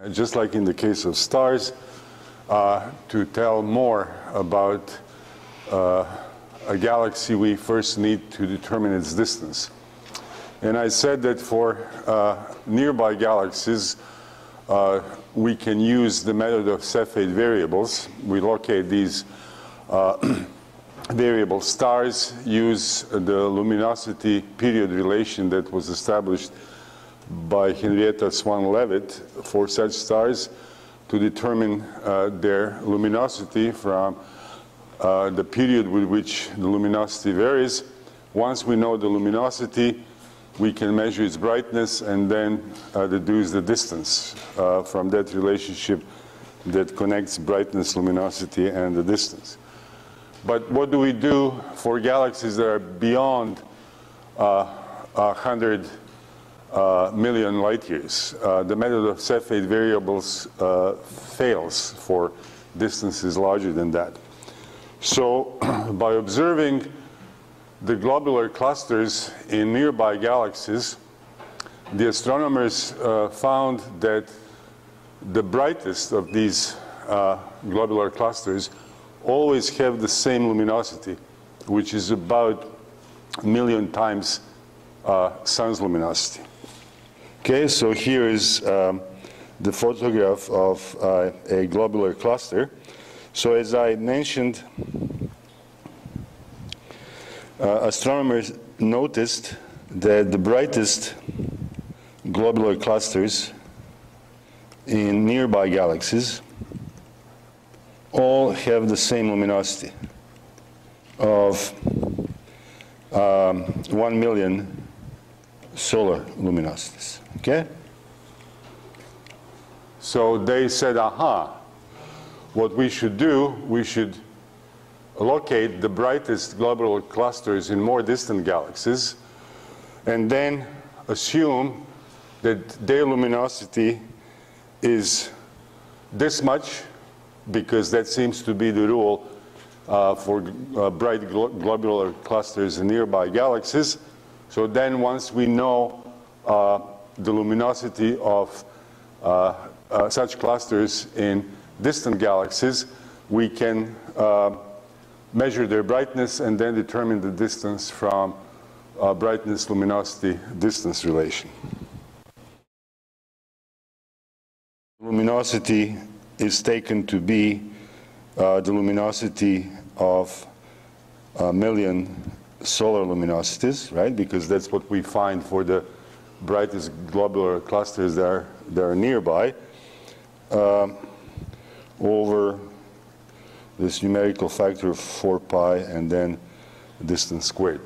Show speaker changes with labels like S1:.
S1: Just like in the case of stars, to tell more about a galaxy, we first need to determine its distance. And I said that for nearby galaxies, we can use the method of Cepheid variables. We locate these variable stars, use the luminosity period relation that was established by Henrietta Swan-Leavitt for such stars to determine their luminosity from the period with which the luminosity varies. Once we know the luminosity, we can measure its brightness and then deduce the distance from that relationship that connects brightness, luminosity, and the distance. But what do we do for galaxies that are beyond 100 million light years? The method of Cepheid variables fails for distances larger than that. So by observing the globular clusters in nearby galaxies, the astronomers found that the brightest of these globular clusters always have the same luminosity, which is about 1 million times sun's luminosity. Okay, so here is the photograph of a globular cluster. So as I mentioned, astronomers noticed that the brightest globular clusters in nearby galaxies all have the same luminosity of 1 million solar luminosities. Okay? So they said, aha, what we should do, we should locate the brightest globular clusters in more distant galaxies and then assume that their luminosity is this much, because that seems to be the rule for bright globular clusters in nearby galaxies. So then once we know the luminosity of such clusters in distant galaxies, we can measure their brightness and then determine the distance from brightness, luminosity, distance relation. Luminosity is taken to be the luminosity of 1 million solar luminosities, right? Because that's what we find for the brightest globular clusters that are nearby, over this numerical factor of 4 pi and then distance squared.